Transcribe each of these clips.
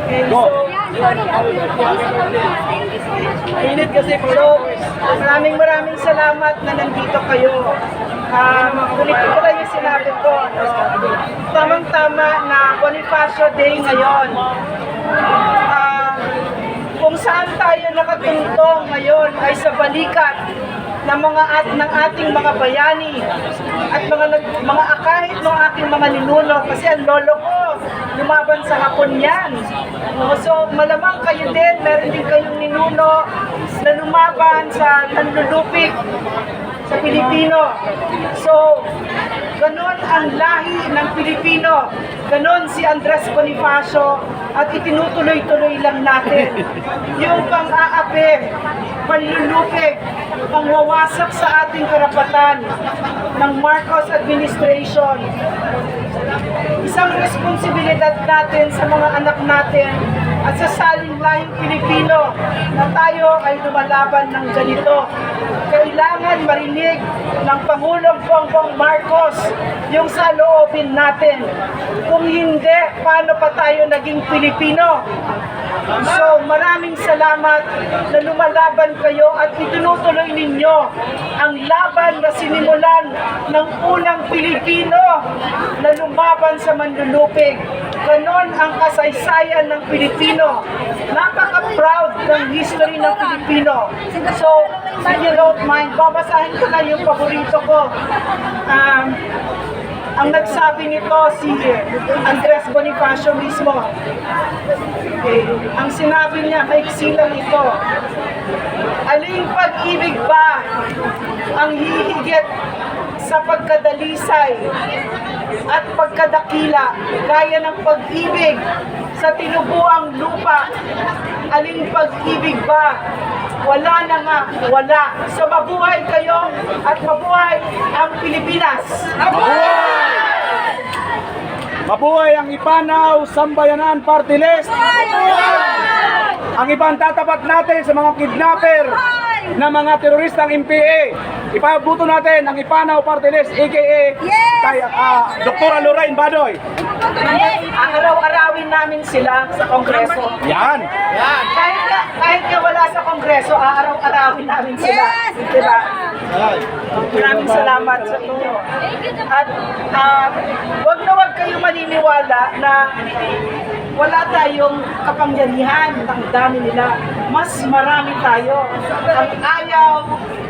Go! Init kasi po. Maraming salamat na nandito kayo. Ulit ko lang yung sinabi ko. Tamang-tama na Bonifacio Day ngayon. Kung saan tayo nakatungtong ngayon ay sa balikat ng ating mga bayani at mga akahit ng ating mga ninuno, kasi ang lolo ko lumaban sa Hapon yan. So malamang kayo din, meron din kayong ninuno na lumaban sa nanlulupig sa Pilipino. So ganon ang lahi ng Pilipino, ganon si Andres Bonifacio, at itinutuloy-tuloy lang natin yung pang-aapi, panlulupig, pangwawasak sa ating karapatan ng Marcos administration. Isang responsibilidad natin sa mga anak natin at sa saling lahing Pilipino na tayo ay lumalaban ng ganito. Kailangan marinig ng Pangulong Bongbong Marcos yung saloobin natin. Kung hindi, paano pa tayo naging Pilipino? So maraming salamat na lumalaban kayo at itinutuloy ninyo ang laban na sinimulan ng unang Pilipino na lumaban sa manlulupig. Ganon ang kasaysayan ng Pilipino. Napaka-proud ng history ng Pilipino. So, if you don't mind, babasahin ko na yung paborito ko. Ang nagsabi nito si Andres Bonifacio mismo. Okay. Ang sinabi niya, maiksi lang ito. Aling pag-ibig ba ang hihigit sa pagkadalisay at pagkadakila gaya ng pag-ibig sa tinubuang lupa? Aling pag-ibig ba? Wala na nga, wala. So mabuhay kayo at mabuhay ang Pilipinas. Mabuhay ang Ipanaw Sambayanan Party List! Ang ipantatapat natin sa mga kidnapper na mga teroristang MPA. Ipabuto natin ang Ipanaw Party List, a.k.a. kay Dr. Lorraine Badoy. Araw-arawin namin sila sa Kongreso. Yan! Kahit nga wala sa Kongreso, araw-arawin namin sila. Diba? Maraming salamat sa inyo. At wag na wag kayong maniniwala na wala tayong kapangyarihan. Ang dami nila. Mas marami tayo. Ang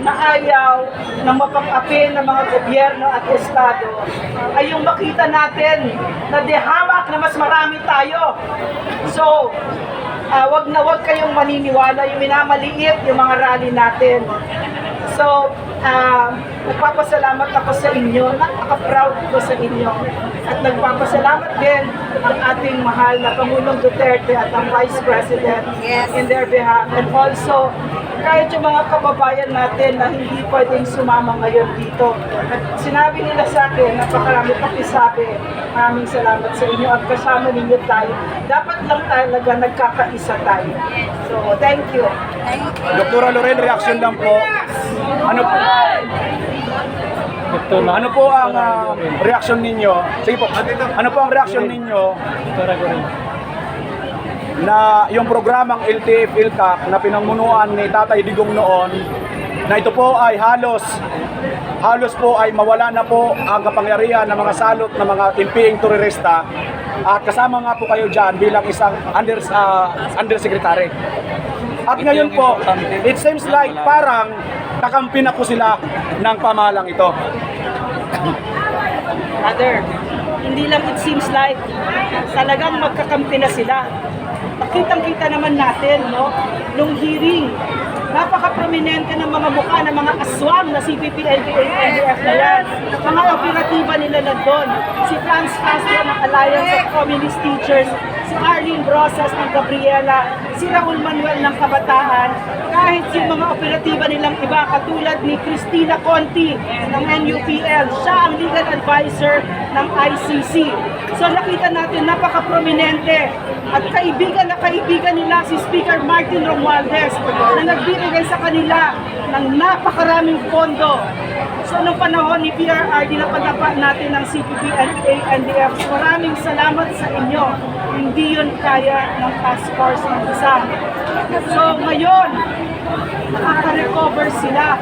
ayaw ng mapag-api ng mga gobyerno at estado ay yung makita natin na dihamak na mas marami tayo. So, wag na wag kayong maniniwala yung minamaliit yung mga rally natin. So, nagpapasalamat ako sa inyo, napaka-proud ko sa inyo. At nagpapasalamat din ang ating mahal na Pangulong Duterte at ang Vice President in their behalf. And also, kahit yung mga kababayan natin na hindi pwedeng sumama ngayon dito. At sinabi nila sa akin, napakarami pakisabi, maraming salamat sa inyo at kasama ninyo tayo. Dapat lang talaga nagkakaisa tayo. So, thank you. Dr. Lorraine, reaction lang po. Ano po ang reaction ninyo? Sige po. Ano po ang reaction ninyo na yung programang LTF-ILCAC na pinangmunuan ni Tatay Digong noon, na ito po ay halos po ay mawala na po ang kapangyarihan ng mga salot ng mga impiing terorista, at kasama nga po kayo dyan bilang isang undersecretary. At ngayon po, it seems like parang kakampi na po sila ng pamahalang ito. Brother, hindi lang it seems like, talagang magkakampi na sila. Nakitang-kita naman natin, no? Nung hearing, napaka-prominente ng mga mukha ng mga aswang na CPP, LTO, NDF na yan. Mga operatiba nila na doon. Si Franz Castro ng Alliance of Communist Teachers, si Arlene Rosas ng Gabriela, si Raul Manuel ng Kabataan, kahit yung mga operatiba nilang iba katulad ni Cristina Conti ng NUPL, siya ang legal advisor ng ICC. So nakita natin napaka-prominente at kaibigan na kaibigan nila si Speaker Martin Romualdez na nagbibigay sa kanila ng napakaraming pondo. So nung panahon ni PRRD na pagdapa natin ng CPP-NPA-NDF, maraming salamat sa inyo. Hindi yun kaya ng task force ng isa. So ngayon, nakaka-recover sila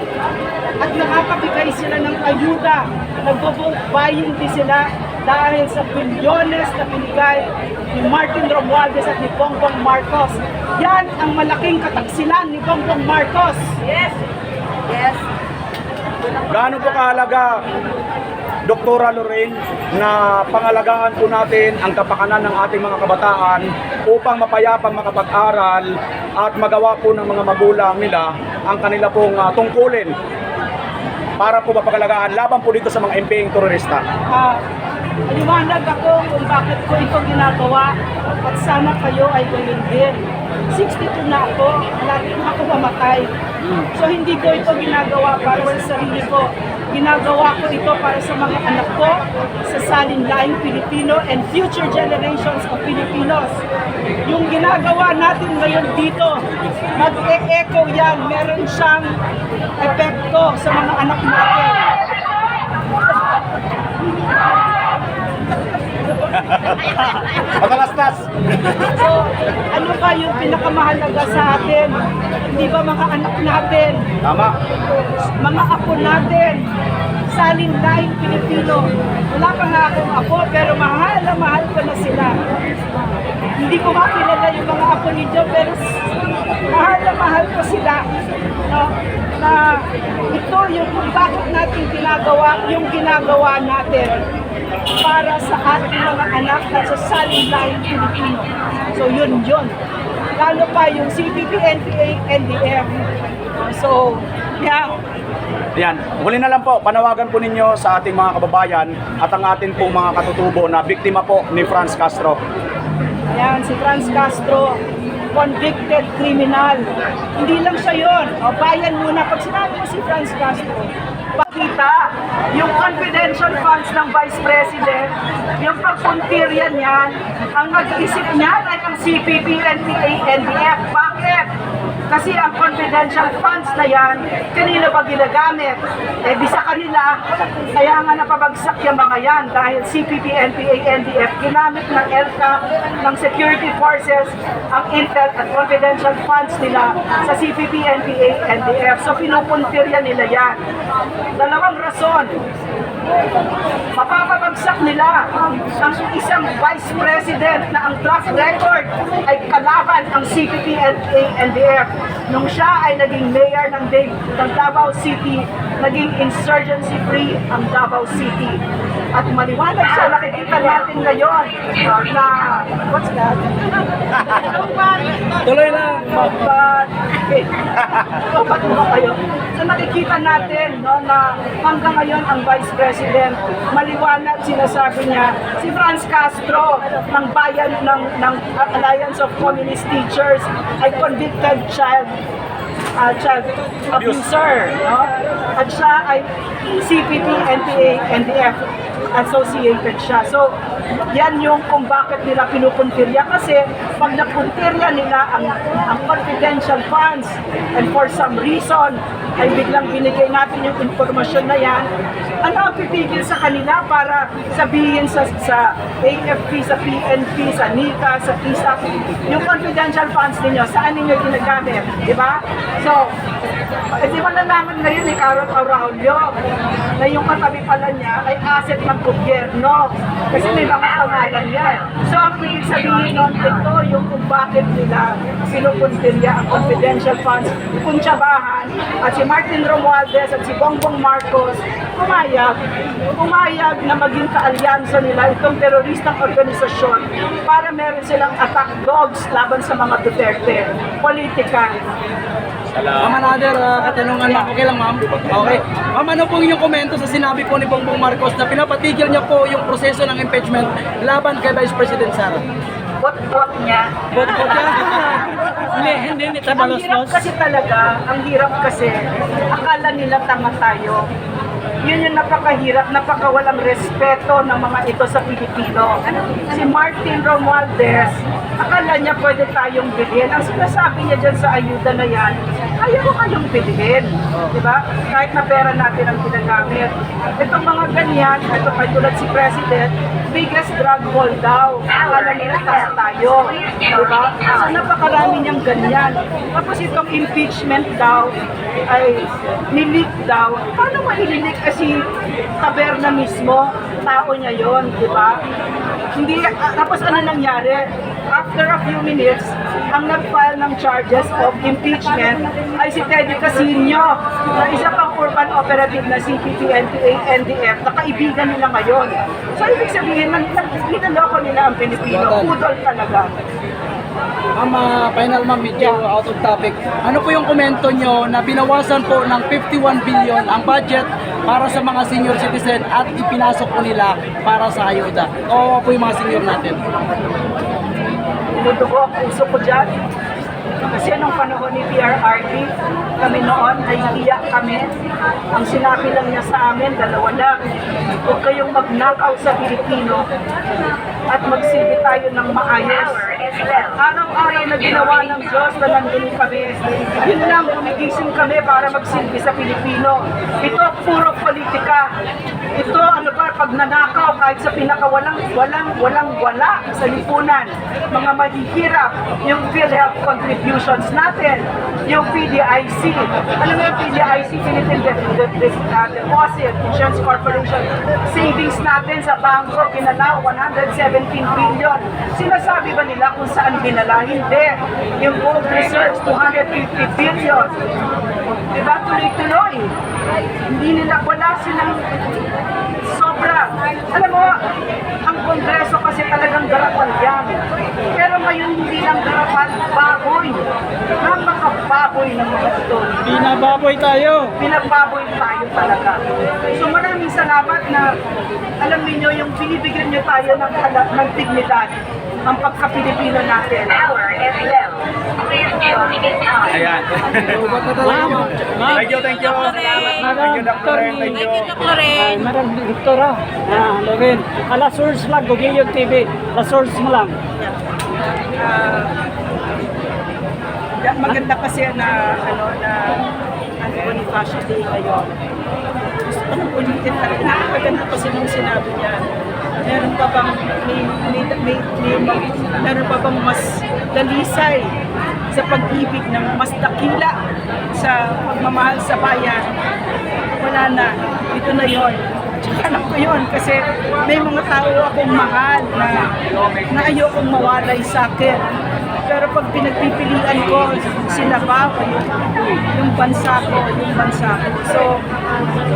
at nakakabigay sila ng ayuda. Nag-vote buying din sila dahil sa bilyones na binigay ni Martin Romualdez at ni Bongbong Marcos. Yan ang malaking kataksilan ni Bongbong Marcos. Yes. Yes. Gaano po kahalaga, Doktora Lorraine, na pangalagaan po natin ang kapakanan ng ating mga kabataan upang mapayapang makapag-aral at magawa po ng mga magulang nila ang kanila pong tungkulin para po mapagalagaan laban po dito sa mga imping terorista. Liwanag ako kung bakit ko ito ginagawa at sana kayo ay gayon din. 62 na ako, lagi na ako mamatay. So hindi ko ito ginagawa para sa sarili ko. Ginagawa ko ito para sa mga anak ko, sa salinlaing Pilipino and future generations of Filipinos. Yung ginagawa natin ngayon dito, mag-e-echo yan. Meron siyang epekto sa mga anak natin. Matalastas! So, ano ba yung pinakamahalaga sa atin? Hindi ba mga anak natin? Tama. Mga apo natin? Salinlaing Pilipino. Wala pa nga akong apo, pero mahal na mahal ko na sila. Hindi ko makilala yung mga apo ninyo, pero mahal na mahal ko sila. No? Na ito yung kung bakit natin ginagawa, yung ginagawa natin para sa ating mga anak at sa salinlaing Pilipino. So yun. Lalo pa yung CPP-NPA-NDF. So, yeah. Yan, huli na lang po, panawagan po ninyo sa ating mga kababayan at ang ating pong mga katutubo na biktima po ni Franz Castro. Ayan, si Franz Castro, convicted criminal. Hindi lang siya yun. O, bayan muna. Pag sinabi mo si Franz Castro, pakita yung confidential funds ng Vice President, yung pagpuntirya niyan, ang nag-isip niyan ay ang CPP, NPA, NDF. Bakit? Kasi ang confidential funds na yan, kanila ba ginagamit? Eh di sa kanila, kaya nga napabagsak yung mga yan dahil CPP, NPA, NDF, ginamit ng ELCA, ng security forces, ang intel at confidential funds nila sa CPP, NPA, NDF. So pinupuntirya nila yan. Dalawang rason. Mapapabagsak nila ang isang vice president na ang track record ay kalaban ang CPP and NDF. Nung siya ay naging mayor ng Davao City, naging insurgency-free ang Davao City. At maliwanag siya, nakikita natin ngayon na, what's that? Tuloy lang! Ba't mo kayo? So nakikita natin no, na hanggang ngayon ang Vice President, maliwanag sinasabi niya, si Franz Castro ng bayan ng Alliance of Communist Teachers ay convicted child abuser. No? At siya ay CPP, NPA, NDF associated siya. So, yan yung kung bakit nila pinupuntirya. Kasi pag napuntirya nila ang confidential funds and for some reason ay biglang binigay natin yung informasyon na yan, ano ang pipigil sa kanila para sabihin sa AFP, sa PNP, sa NICA, sa TISA, yung confidential funds ninyo, saan ninyo ginagamit? Di ba? So, di ba nalaman ngayon ni Carol Aurelio na yung katabi pala niya ay asset ng gobyerno kasi may mga pangalan yan. So, ang pwede sabihin nun, ito yung kung bakit nila pinupuntirya ang confidential funds, kuntsabahan, at si Martin Romualdez at si Bongbong Marcos pumayag na maging kaalyansa nila itong teroristang organisasyon para meron silang attack dogs laban sa mga Duterte. Politika. Ma'am, another katanungan lang. Okay lang, ma'am? Okay. Ma'am, ano po yung komento sa sinabi po ni Bongbong Marcos na pinapatigil niya po yung proseso ng impeachment laban kay Vice President Sara? Bot-bot niya. Bot-bot niya? Hindi, Ang hirap kasi talaga, akala nila tanga tayo. Yun yung napakahirap, napakawalang respeto ng mga ito sa Pilipino. Si Martin Romualdez akala niya pwede tayong bilhin. Ang sinasabi niya dyan sa ayuda na yan, ayaw ko kayong bilhin. Di ba? Kahit na pera natin ang ginagamit. Itong mga ganyan, ito tulad si President, biggest drug ball daw. Akala nila tayo. Di ba? So napakarami niyang ganyan. Tapos itong impeachment daw, ay nilik daw. Paano maililik kasi taberna mismo? Tao niya yon, di ba? Hindi, tapos ano nangyari? After a few minutes, ang nag-file ng charges of impeachment ay si Teddy Casino, na isa pang urban operative na CPP, NPA, NDF, na kaibigan nila ngayon. So, ibig sabihin, ginaloko nila ang Pilipino. Pudol talaga. Final ma'am, medyo out of topic. Ano po yung komento nyo na binawasan po ng 51 billion ang budget para sa mga senior citizen at ipinasok po nila para sa ayuda? O po yung mga senior natin? Tumutugo ang puso ko dyan. Kasi nung panahon ni PRRD, kami noon ay iyak kami. Ang sinabi lang niya sa amin, dalawa lang. Huwag kayong mag-knockout sa Pilipino at magsilbi tayo ng maayos. Araw-araw na ginawa ng Diyos na nandun kami. Yun lang, gumigising kami para magsilbi sa Pilipino. Ito puro politika. Ito ano ba, pag nanakaw kahit sa pinakawalang wala sa lipunan, mga mahihirap, yung PhilHealth contributions natin, yung PDIC. Alam mo yung PDIC, Philippine Deposit Insurance Corporation, savings natin sa bangko, kinala 117 billion. Sinasabi ba nila kung saan dinala? Hindi. Yung gold reserves, 250 billion. Diba? Tuloy-tuloy. Hindi nila, wala silang sobra. Alam mo, ang Kongreso kasi talagang garapan yan. Pero ngayon hindi lang garapan, baboy. Napakababoy ng mga ito. Pinababoy tayo. Pinagbaboy tayo talaga. So maraming salamat na alam niyo yung binibigyan niyo tayo ng halap ng dignidad ang pagka-Pilipino natin. Ayan. Thank you, thank you. Thank you, Dr. Ren. Thank you. Madam Doktora, Loren, ala source lang, Gugiyog TV, la source mo lang. Maganda kasi na Bonifacio Day ngayon. Gusto ko nang ulitin talaga. Napakaganda kasi nung sinabi niya. Meron pa bang meron pa bang mas dalisay sa pag-ibig ng mas dakila sa pagmamahal sa bayan? Wala na. Ito na yon. Alam ko yun kasi may mga tao akong mahal na ayokong mawalay sa akin. Pero pag pinagpipilian ko, sila ba o yung bansa ko, So,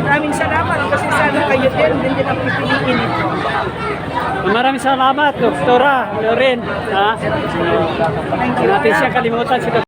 maraming salamat kasi sana kayo din ang pipiliin ito. Maraming salamat, Doktora Loren. Thank you. Natin siya kalimutan si